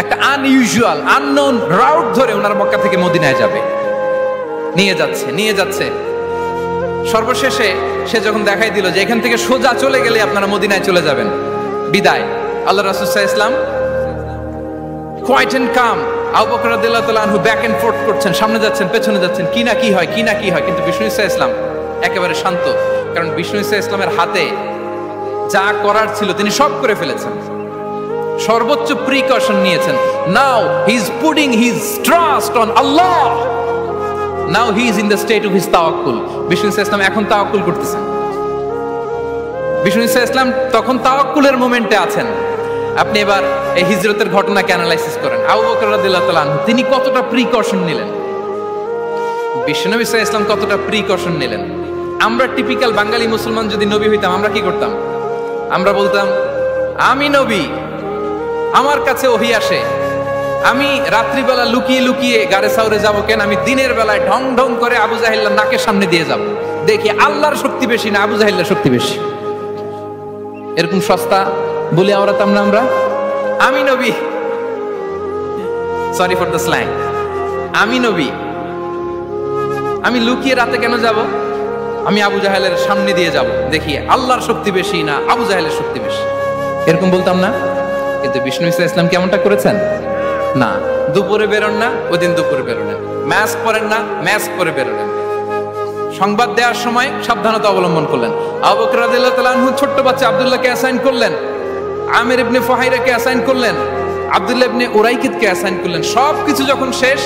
[SPEAKER 1] একটা আনইউজুয়াল আননোন রাউট ধরে ওনার মক্কা থেকে মদিনায় যাবে। নিয়ে যাচ্ছে সর্বশেষে সে যখন দেখাই দিল যে এখান থেকে সোজা চলে গেলে আপনারা মদিনায় চলে যাবেন, বিদায়। আল্লাহ রাসূল সাল্লাল্লাহু আলাইহি ওয়াসাল্লাম কোয়াইট এন্ড কাম, আবু বকর রাদিয়াল্লাহু তাআলা আনহু ব্যাক এন্ড ফোর্থ করছেন, সামনে যাচ্ছেন পেছনে যাচ্ছেন, কি না কি হয়, কিন্তু বিষ্ণু সাল্লাল্লাহু আলাইহি ওয়াসাল্লাম একেবারে শান্ত, কারণ বিষ্ণু সাল্লাল্লাহু আলাইহি ওয়াসাল্লামের হাতে যা করার ছিল তিনি সব করে ফেলেছেন, সর্বোচ্চ প্রিকশন নিয়েছেন। Now he is putting his trust on আল্লাহ, now he is in the state of his তাওয়াক্কুল। বিষ্ণু সাল্লাল্লাহু আলাইহি ওয়াসাল্লাম এখন তাওয়াক্কুল করতেছেন, বিষ্ণু সাল্লাল্লাহু আলাইহি ওয়াসাল্লাম তখন তাওয়াক্কুলের মোমেন্টে আছেন। আপনি এবার এই হিজরতের ঘটনাকে অ্যানালাইসিস করেন, আবু বকর রাদিয়াল্লাহু তাআলা আনহু তিনি কতটা প্রিকশন নিলেন, বিশ্বনবী সাল্লাল্লাহু আলাইহি ওয়াসাল্লাম কতটা প্রিকশন নিলেন। আমরা টিপিক্যাল বাঙালি মুসলমান যদি নবী হইতাম, আমরা কি করতাম? আমরা বলতাম, আমি নবী, আমার কাছে ওহী আসে, আমি রাত্রিবেলা লুকিয়ে লুকিয়ে গারে সাউরে যাব কেন, আমি দিনের বেলায় ঢং ঢং করে আবু জাহেলের নাকের সামনে দিয়ে যাব, দেখি আল্লাহর শক্তি বেশি না আবু জাহেলের শক্তি বেশি। এরকম সস্তা বলে আওড়াতাম না আমরা? আমি নবী, সরি ফর দ্য স্ল্যাং, আমি নবী, আমি লুকিয়ে রাতে কেন যাব, আমি আবু জাহেলের সামনে দিয়ে যাব, দেখি আল্লাহর শক্তি বেশি না আবু জাহেলের শক্তি বেশি, এরকম বলতাম না? কিন্তু বিষ্ণু ইসলাম কেমনটা করেছেন? না, দুপুরে বেরোন না, ওই দিন দুপুরে বেরোলেন, মাস্ক পরেন না, মাস্ক পরে বেরোলেন, সংবাদ দেওয়ার সময় সাবধানতা অবলম্বন করলেন। আবু বকর রাদিয়াল্লাহু তাআলা আনহু ছোট্ট বাচ্চা আব্দুল্লাহকে অ্যাসাইন করলেন, আমির ইবনে ফুহাইরাকে অ্যাসাইন করলেন, আব্দুল্লাহ ইবনে উরাইকিতকে অ্যাসাইন করলেন। সবকিছু যখন শেষ,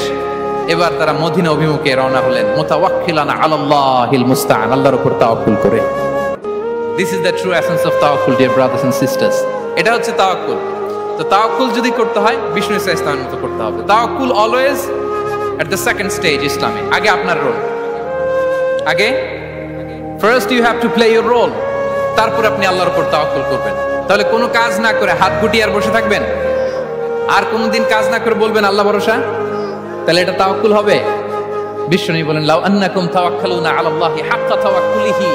[SPEAKER 1] এবার তারা মদিনা অভিমুখে রওনা হলেন, মুতাওয়াক্কিলান আলাল্লাহিল মুস্তাআন, আল্লাহর উপর তাওয়াক্কুল করে। This is the true essence of তাওয়াক্কুল, ডিয়ার ব্রাদার্স এন্ড সিস্টার্স। এটা হচ্ছে তাওয়াক্কুল। তো তাওয়াক্কুল যদি করতে হয় বিষ্ণু ইসলামের মতো করতে হবে। তাওয়াক্কুল always at the second stage ইসলামে। আগে আপনার রোল, আগে first you have to play your role, তারপর আপনি আল্লাহর উপর তাওয়াক্কুল করবেন। তাহলে কোনো কাজ না করে হাত গুটিয়ে আর বসে থাকবেন, আর কোনোদিন কাজ না করে বলবেন আল্লাহ ভরসা, তাহলে এটা তাওয়াক্কুল হবে? বিশ্বনবী বলেন, লাউ আন্নাকুম তাওয়াক্কালুনা আলাল্লাহি হাক্কা তাওয়াক্কুলিহি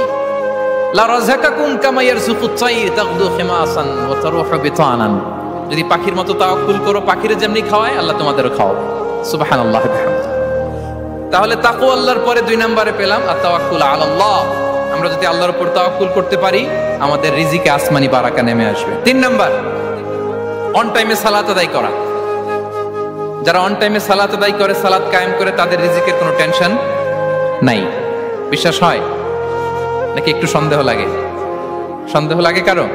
[SPEAKER 1] লা রাযাকাকুম কামা ইয়ারযুকুত তায়র তাগদু খিমাসান ওয়া তারুহু বিতানান। যদি পাখির মতো তাওয়াক্কুল করো, পাখিরে যেমনি খাওয়ায় আল্লাহ তোমাদেরও খাওয়াবে। সুবহানাল্লাহ বিহামদিহি। তাহলে তাকওয়া আল্লাহর পরে 2 নম্বরে পেলাম আত-তাওয়াক্কুল আলাল্লাহ। আমরা যদি আল্লাহর উপর তাওয়াক্কুল করতে পারি, আমাদের রিজিকে আসমানি বারাকা নেমে আসবে। 3 নাম্বার, অন টাইমে সালাত আদায় করা। যারা অন টাইমে সালাত আদায় করে, সালাত কায়েম করে, তাদের রিজিকের কোনো টেনশন নাই। বিশ্বাস হয় নাকি একটু সন্দেহ লাগে? সন্দেহ লাগে কারো?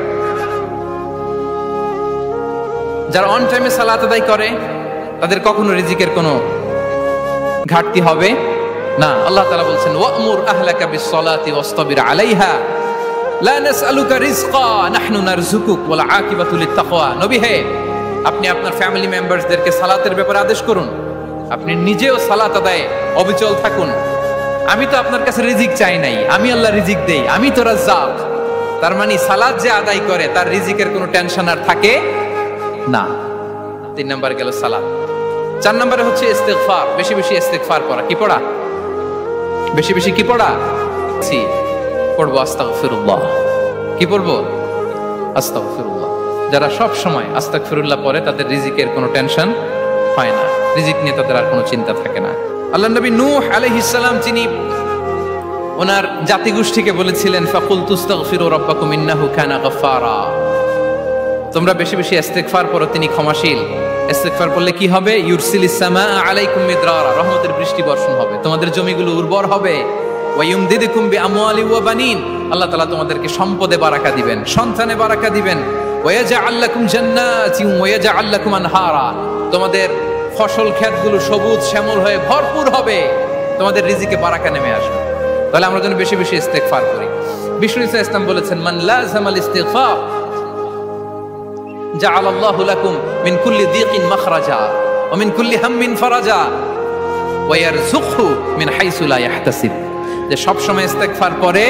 [SPEAKER 1] যারা অন টাইমে সালাত আদায় করে, তাদের কখনো রিজিকের কোনো ঘাটতি হবে না। আল্লাহ তাআলা বলছেন, ওয়া'মুর আহলাকা বিস-সালাতি ওয়াসতাবির আলাইহা লা নাসআলুকা রিজকা নাহনু নারযুকুক ওয়াল আকিবাতু লিত-তাকওয়া। নবী হে, আপনি আপনার ফ্যামিলি মেম্বারসদেরকে সালাতের ব্যাপারে আদেশ করুন, আপনি নিজেও সালাত আদায়ে অবিচল থাকুন। আমি তো আপনার কাছে রিজিক চাই নাই, আমি আল্লাহ রিজিক দেই, আমি তো রাজ্জাক। তার মানে সালাত যে আদায় করে, তার রিজিকের কোনো টেনশন আর থাকে না। 3 নাম্বার গেল সালাত। 4 নম্বরে হচ্ছে ইস্তিগফার। বেশি বেশি ইস্তিগফার করা। কি পড়া? বেশি বেশি কি পড়া? পড়বো আস্তাগফিরুল্লাহ। কি পড়বো? আস্তাগফিরুল্লাহ। যারা সব সময় আস্তাগফিরুল্লাহ পড়ে, তাদের রিজিকের কোনো টেনশন হয় না, রিজিক নিয়ে তাদের আর কোনো চিন্তা থাকে না। আল্লাহর নবী নূহ আলাইহিস সালাম, তিনি ওনার জাতিগোষ্ঠীকে বলেছিলেন, ফাকুলতু আস্তাগফিরু রাব্বাকুম ইন্নাহু কানা গাফফারা। তোমরা বেশি বেশি ইস্তিগফার পড়ো, তিনি ক্ষমাশীল। ইস্তিগফার করলে কি হবে? ইউরসিলিস সামাআ আলাইকুম মিদরারা, রহমতের বৃষ্টি বর্ষণ হবে, তোমাদের জমিগুলো উর্বর হবে। ওয়া ইউমদিদুকুম বিআমওয়ালি ওয়া বানিন, আল্লাহ তাআলা তোমাদেরকে সম্পদে বারাকা দিবেন, সন্তানে বারাকা দিবেন। ওয়া ইয়াজআল লাকুম জান্নাতিন ওয়া ইয়াজআল লাকুম আনহারা, তোমাদের ফসল ক্ষেতগুলো সবুজ শ্যামল হয়ে ভরপুর হবে, তোমাদের রিজিকে বারাকা নেমে আসবে। তাহলে আমরা যেন বেশি বেশি ইস্তিগফার করি। বিষ্ণু ইসা ইসলাম বলেছেন, মান লাযামাল ইস্তিগফার জাআলাল্লাহু লাকুম মিন কুল্লি দীকিন মাখরাজা ওয়া মিন কুল্লি হাম্মিন ফারাজা ওয়া ইয়ারযুকহু মিন হাইসু লা ইয়াহতাসিব। যে সব সময় ইস্তিগফার করে,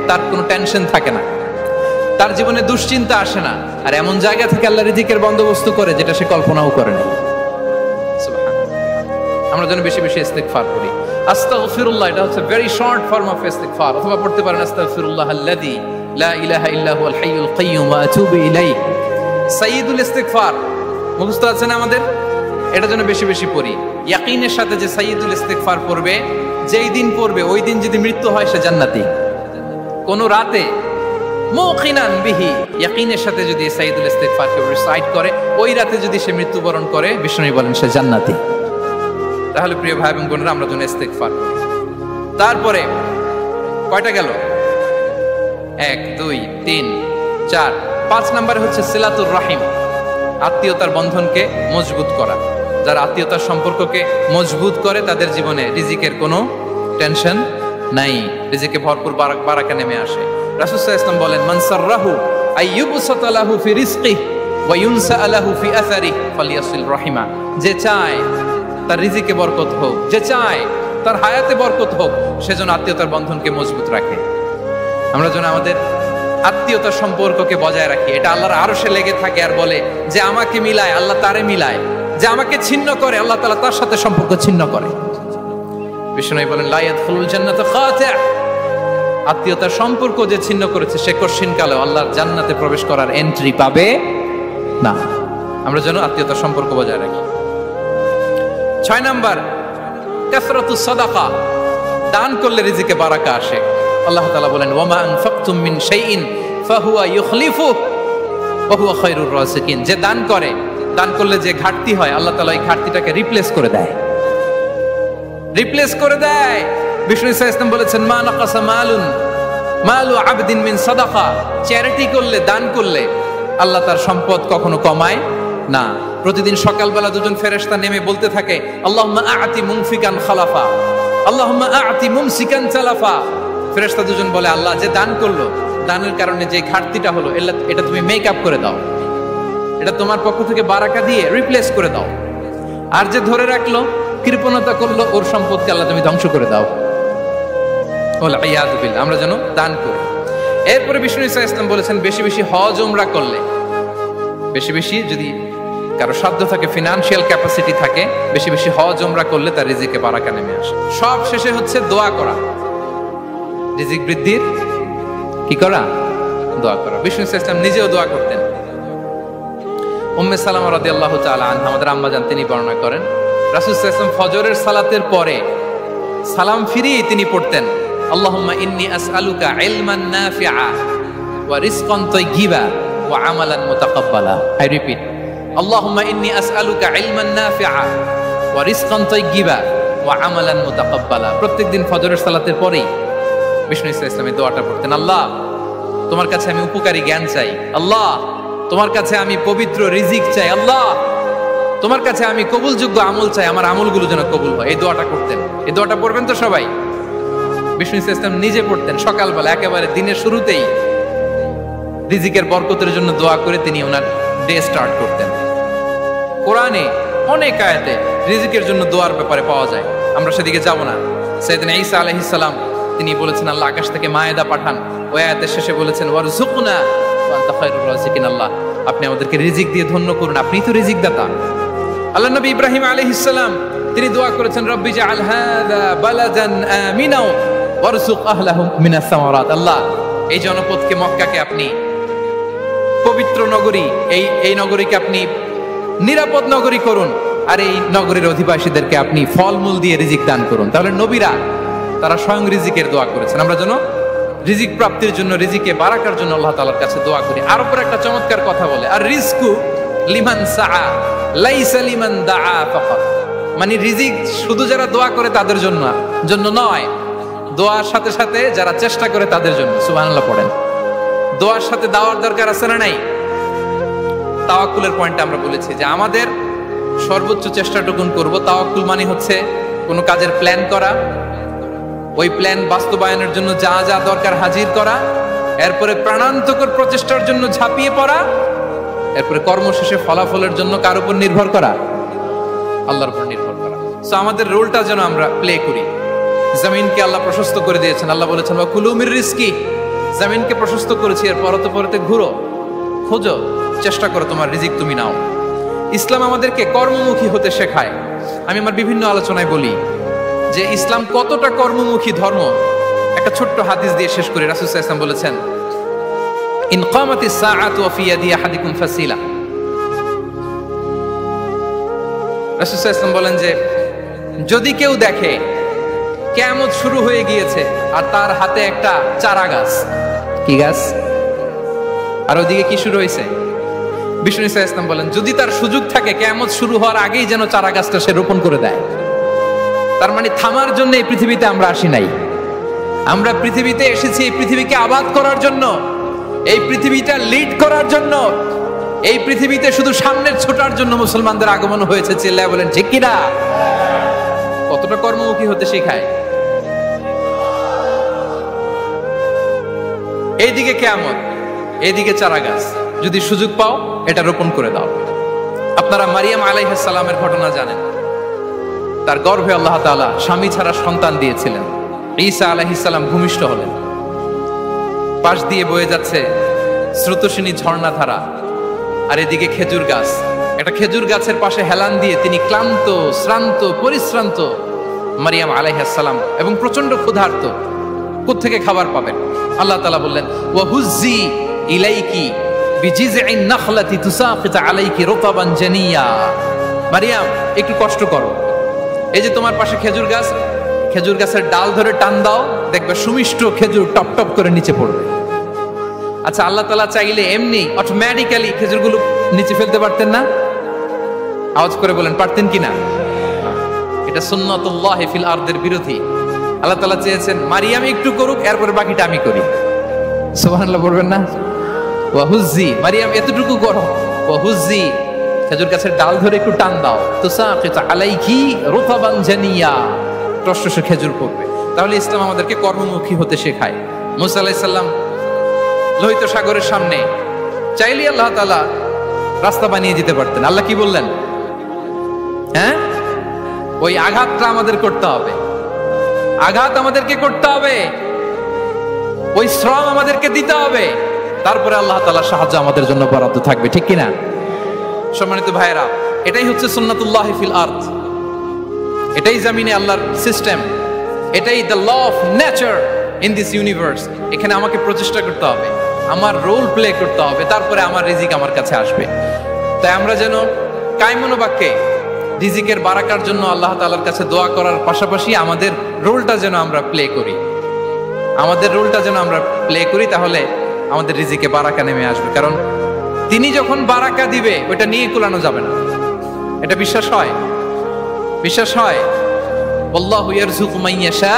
[SPEAKER 1] তার কোনো টেনশন থাকে না, তার জীবনে দুশ্চিন্তা আসে না, আর এমন জায়গা থেকে আল্লাহ রিজিকের বন্দোবস্ত করে যেটা সে কল্পনাও করে না। সুবহানাল্লাহ। আমরা যেন বেশি বেশি ইস্তিগফার করি। আস্তাগফিরুল্লাহ, এটা হচ্ছে ভেরি শর্ট ফর্ম অফ ইস্তিগফার। অথবা পড়তে পারেন আস্তাগফিরুল্লাহ আল্লাযী লা ইলাহা ইল্লা হুয়াল হাইয়ুল কাইয়্যুম ওয়া আতুবু ইলাইহি। সাইয়্যিদুল ইস্তিগফার মুখস্থ আছে না আমাদের? এটা যেন বেশি বেশি পড়ি। ইয়াকিনের সাথে যে সাইয়্যিদুল ইস্তিগফার পড়বে, যেই দিন পড়বে ওই দিন যদি মৃত্যু হয়, সে জান্নাতি। কোন রাতে মুকিনান বিহি, ইয়াকিনের সাথে যদি সাইয়্যিদুল ইস্তিগফার কে রিসাইট করে, ওই রাতে যদি সে মৃত্যুবরণ করে, বিষ্ণু বলেন সে জান্নাতি। তাহলে প্রিয় ভাই এবং বোনেরা, আমরা যেন ইস্তিগফার করি। তারপরে কয়টা গেল? 1 2 3 4 5 নম্বরে হচ্ছে সিলাতুর রাহিম, আত্মীয়তার বন্ধনকে মজবুত করা। যারা আত্মীয়তার সম্পর্ককে মজবুত করে, তাদের জীবনে রিজিকের কোনো টেনশন নাই, রিজিকে ভরপুর বারাকা নেমে আসে। রাসূল সাল্লাল্লাহু আলাইহি ওয়াসাল্লাম বলেন, মান সাররাহু আইয়ুবসাতা লাহু ফি রিজকিহি ওয়া ইউনসা লাহু ফি আসারিহি ফালিয়াসিল রাহিমা। যে চায় তার রিজিকে বরকত হোক, যে চায় তার হায়াতে বরকত হোক, সেজন্য আত্মীয়তার বন্ধনকে মজবুত রাখে। আমরা যেন আমাদের আত্মীয়তার সম্পর্ককে বজায় রাখি। এটা আল্লাহর আরশে লেগে থাকে আর বলে যে আমাকে মিলায়, আল্লাহ তারে মিলায়। যে আমাকে ছিন্ন করে, আল্লাহ তাআলা তার সাথে সম্পর্ক ছিন্ন করে। বিষ্ণু বলেন, লা ইয়াদখুলুল জান্নাতা খাতি', আত্মীয়তার সম্পর্ক যে ছিন্ন করেছে, সে কশিনকালে আল্লাহর জান্নাতে প্রবেশ করার এন্ট্রি পাবে না। আমরা যেন আত্মীয়তার সম্পর্ক বজায় রাখি। 6 নাম্বার, কাসরাতুস সাদাকা, দান করলে রিজিকে বারাকা আসে। আল্লাহ তাআলা বলেন, ওয়া মা আনফাকতুম মিন শাইইন ফাহুয়া ইউখলিফুহু ওয়া হুয়া খায়রুর রাযিকিন। যে দান করে, দান করলে যে ঘাটতি হয়, আল্লাহ তাআলা এই ঘাটতিটাকে রিপ্লেস করে দেয়, রিপ্লেস করে দেয়। বিষ্ণু ইসলাম বলেছেন, মা নাকাসা মালু আবদিন মিন সাদাকা। চ্যারিটি করলে, দান করলে আল্লাহ তার সম্পদ কখনো কমায় না। প্রতিদিন সকালবেলা দুজন ফেরেশতা নেমে বলতে থাকে, আল্লাহুম্মা আ'তি মুনফিকান খালাফা, আল্লাহুম্মা আ'তি মুমসিকান তালাফা। ফেরেশতা দুজন বলে, আল্লাহ, যে দান করলো, দানের কারণে যে ঘাটতিটা হলো, এটা তুমি মেক আপ করে দাও, এটা তোমার পক্ষ থেকে বারাকা দিয়ে রিপ্লেস করে দাও। আর যে ধরে রাখলো, কৃপণতা করলো, ওর সম্পদকে আল্লাহ তুমি ধ্বংস করে দাও। আমরা যেন দান করি। এরপরে বিষ্ণু ইসলাম বলেছেন, বেশি বেশি হজ উমরা করলে, বেশি বেশি যদি কারো সাধ্য থাকে, ফিনান্সিয়াল ক্যাপাসিটি থাকে, বেশি বেশি হজ উমরা করলে তার রিজিকে বারাকা নেমে আসে। সব শেষে হচ্ছে দোয়া করা, রিজিক বৃদ্ধির কি করা? দোয়া করা। বিষ্ণু ইসলাম নিজেও দোয়া করতেন। উম্মে সালামা রাদিয়াল্লাহু তাআলা আনহা, আমাদের আম্মা জান, তিনি বর্ণনা করেন, রাসূল সাল্লাল্লাহু আলাইহি ওয়াসাল্লাম ফজরের সালাতের পরে সালাম ফিরিয়ে তিনি পড়তেন, আল্লাহুম্মা ইন্নী আসআলুকা ইলমান নাফিআ ওয়া রিজকান তাইয়্যিবা ওয়া আমালান মুতাকাব্বালা। আই রিপিট, আল্লাহুম্মা ইন্নী আসআলুকা ইলমান নাফিআ ওয়া রিজকান তাইয়্যিবা ওয়া আমালান মুতাকাব্বালা। প্রত্যেকদিন ফজরের সালাতের পরেই বিষ্ণু ইসলামের দোয়াটা পড়তেন, আল্লাহ তোমার কাছে আমি উপকারী জ্ঞান চাই, আল্লাহ তোমার কাছে আমি পবিত্র রিজিক চাই, আল্লাহ তোমার কাছে আমি কবুলযোগ্য আমল চাই, আমার আমলগুলো যেন কবুল হয়। এই দোয়াটা করতেন। এই দোয়াটা পড়বেন তো সবাই। বিষ্ণু ইসলাম নিজে পড়তেন সকালবেলা, একেবারে দিনের শুরুতেই রিজিকের বরকতের জন্য দোয়া করে তিনি ওনার ডে স্টার্ট করতেন। কোরআনে অনেক আয়াতে রিজিকের জন্য দোয়ার ব্যাপারে পাওয়া যায়, আমরা সেদিকে যাব না। সাইয়েদনা ঈসা আলাইহিস সালাম তিনি বলেছেন আল্লাহ আকাশ থেকে মায়েদা পাঠান, ওই আয়াতের শেষে বলেছেন ওয়ারযুকনা ওয়া আনতা খায়রুর রাযিকিন, আল্লাহ আপনি আমাদেরকে রিজিক দিয়ে ধন্য করুন, আপনিই তো রিজিক দাতা। আল্লাহ নবী ইব্রাহিম আলাইহিস সালাম তিনি দোয়া করেছেন রব্বি জাআল হাযা বালাদান আমিনা ওয়ারযুক আহলাহু মিনাস সামারাত, আল্লাহ এই জনপদকে মক্কাকে আপনি পবিত্র নগরী, এই নগরীকে আপনি নিরাপদ নগরী করুন, আর এই নগরীর অধিবাসীদেরকে আপনি ফলমূল দিয়ে রিজিক দান করুন। তাহলে নবীরা তারা স্বয়ং রিজিকের দোয়া করেছেন। আমরা যেন রিজিক প্রাপ্তির জন্য, রিজিকে বারাকার জন্য আল্লাহ তাআলার কাছে দোয়া করি। আর উপর একটা চমৎকার কথা বলে, আর রিজকু লিমান সাআ লাইসা লিমান দাআ ফাকাত, মানে রিজিক শুধু যারা দোয়া করে তাদের জন্য নয়, দোয়ার সাথে সাথে যারা চেষ্টা করে তাদের জন্য। সুবহানাল্লাহ পড়েন। দোয়ার সাথে দাওয়ার দরকার আছে না নাই? তাওয়াক্কুলের পয়েন্টে আমরা বলেছি যে আমাদের সর্বোচ্চ চেষ্টাটুকুন করব। তাওয়াক্কুল মানে হচ্ছে কোনো কাজের প্ল্যান করা, ওই প্ল্যান বাস্তবায়নের জন্য যা যা দরকার হাজির করা, এরপরে প্রাণান্তকর প্রচেষ্টার জন্য ঝাঁপিয়ে পড়া, এরপরে কর্মশেষে ফলাফলের জন্য কার উপর নির্ভর করা? আল্লাহর উপর নির্ভর করা। সো আমাদের রোলটা যেন আমরা প্লে করি। জমিনকে আল্লাহ প্রশস্ত করে দিয়েছেন, আল্লাহ বলেছেন ওয়া কুলু মির রিজকি, জমিনকে প্রশস্ত করেছি, এর পরতে পরতে ঘুরো, খোঁজো, চেষ্টা করো তোমার রিজিক তুমি নাও। ইসলাম আমাদেরকে কর্মমুখী হতে শেখায়। আমি আমার বিভিন্ন আলোচনায় বলি যে ইসলাম কতটা কর্মমুখী ধর্ম। একটা ছোট্ট হাদিস দিয়ে শেষ করি। রাসূল সাল্লাল্লাহু আলাইহি ওয়াসাল্লাম বলেছেন ইন কামাতিস সাআতু ওয়া ফি ইয়াদি আহাদিকুম ফাসিলা। রাসূল সাল্লাল্লাহু আলাইহি ওয়াসাল্লাম বলেন যে যদি কেউ দেখে কিয়ামত শুরু হয়ে গিয়েছে আর তার হাতে একটা চারা গাছ, কি গাছ? আর ওদিকে কি শুরু হয়েছে? বিষ্ণু সাল্লাল্লাহু আলাইহি ওয়াসাল্লাম বলেন যদি তার সুযোগ থাকে কিয়ামত শুরু হওয়ার আগেই যেন চারা গাছটা সে রোপণ করে দেয়। তার মানে থামার জন্য এই পৃথিবীতে আমরা আসি নাই। আমরা পৃথিবীতে এসেছি এই পৃথিবীকে আবাদ করার জন্য, এই পৃথিবীটা লিড করার জন্য। এই পৃথিবীতে শুধু সামনের ছোটার জন্য মুসলমানদের আগমন হয়েছে। চিল্লায় বলেন ঠিক কিনা? কতটা কর্মমুখী হতে শেখায়। এইদিকে কিয়ামত, এইদিকে চারা গাছ, যদি সুযোগ পাও এটা রোপণ করে দাও। আপনারা মারিয়াম আলাইহিস সালামের ঘটনা জানেন। তার গর্ভে আল্লাহ তাআলা স্বামী ছাড়া সন্তান দিয়েছিলেন। ঈসা আলাইহিস সালাম ভূমিষ্ঠ হলেন। পাশ দিয়ে বয়ে যাচ্ছে স্রোতস্বিনী ঝর্ণাধারা, আর এদিকে খেজুর গাছ। একটা খেজুর গাছের পাশে হেলান দিয়ে তিনি ক্লান্ত, শ্রান্ত, পরিশ্রান্ত মারিয়াম আলাইহিস সালাম, এবং প্রচন্ড ক্ষুধার্ত। কোত্থেকে খাবার পাবেন? আল্লাহ তাআলা বললেন ওয়া হুজ্জি ইলাইকি বিজিযইন নাখলাতি তুসাকিত আলাইকি রুতাবান জানিয়া। মারিয়াম একটু কষ্ট করো, এই যে তোমার পাশে খেজুর গাছ, খেজুর গাছের ডাল ধরে টান দাও, দেখবে সুমিষ্ট খেজুর টপ টপ করে নিচে পড়বে। আচ্ছা, আল্লাহ তাআলা চাইলে এমনি অটোমেটিক্যালি খেজুরগুলো নিচে ফেলতে পারতেন না? আওয়াজ করে বলেন পারতেন কিনা? এটা সুন্নাতুল্লাহি ফিল আরদের বিরোধী। আল্লাহ তাআলা চেয়েছেন মারিয়াম একটু করুক, এরপর বাকিটা আমি করি। সুবহানাল্লাহ বলবেন না? ওয়া হুজ্জি, মারিয়াম এতটুকু করো, ওয়া হুজ্জি খেজুর গাছের ডাল ধরে একটু টান দাও, তুসাকিত আলাইকি রুতাবান জানিয়া, টসটসে খেজুর পড়বে। তাহলে ইসলাম আমাদেরকে কর্মমুখী হতে শেখায়। মুসা আলাইহিস সালাম লোহিত সাগরের সামনে চাইলে আল্লাহ তাআলা রাস্তা বানিয়ে দিতে পারতেন। আল্লাহ কি বললেন? হ্যাঁ, ওই আঘাতটা আমাদের করতে হবে, আঘাত আমাদেরকে করতে হবে, ওই শ্রম আমাদেরকে দিতে হবে, তারপরে আল্লাহ তাআলার সাহায্য আমাদের জন্য বরাদ্দ থাকবে। ঠিক কিনা? সম্মানিত ভাইয়েরা, এটাই হচ্ছে সুন্নাতুল্লাহি ফিল আরদ। এটাই জমিনে আল্লাহর সিস্টেম, এটাই the law of nature in this universe. এখানে আমাকে প্রচেষ্টা করতে হবে, আমার রোল প্লে করতে হবে, তারপরে আমার রিজিক আমার কাছে আসবে। তাই আমরা যেন কায়মনোবাক্যে রিজিকের বারাকার জন্য আল্লাহ তাআলার কাছে দোয়া করার পাশাপাশি আমাদের রোলটা যেন আমরা প্লে করি, তাহলে আমাদের রিজিকে বারাকা নেমে আসবে। কারণ তিনি যখন বারাকা দিবে ওটা নিয়ে কুলানো যাবে না। এটা বিশ্বাস হয়? আল্লাহু ইয়ারযুকু মান ইয়াশা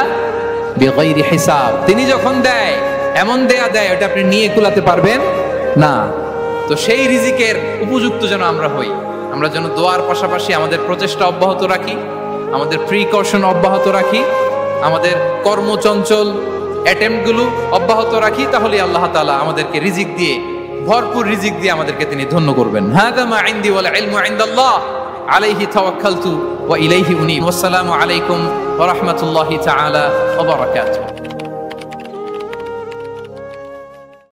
[SPEAKER 1] বিগাইরি হিসাব। তিনি যখন দেয় এমন দেয় ওটা আপনি নিয়ে কুলাতে পারবেন না। তো সেই রিজিকের উপযুক্ত যেন আমরা হই। আমরা যেন দোয়ার পাশাপাশি আমাদের প্রচেষ্টা অব্যাহত রাখি, আমাদের প্রিকশন অব্যাহত রাখি, আমাদের কর্মচঞ্চল অ্যাটেম্পটগুলো অব্যাহত রাখি, তাহলে আল্লাহ তাআলা আমাদেরকে রিজিক দিয়ে, ভরপুর রিজিক দিয়ে আমাদেরকে তিনি ধন্য করবেন। হাযা মা ইনদি ওয়াল ইলমু ইনদাল্লাহ আলাইহি তাওয়াক্কালতু ওয়া ইলাইহি উনীব। আসসালামু আলাইকুম ওয়া রাহমাতুল্লাহি তাআলা ওয়া বারাকাতুহু।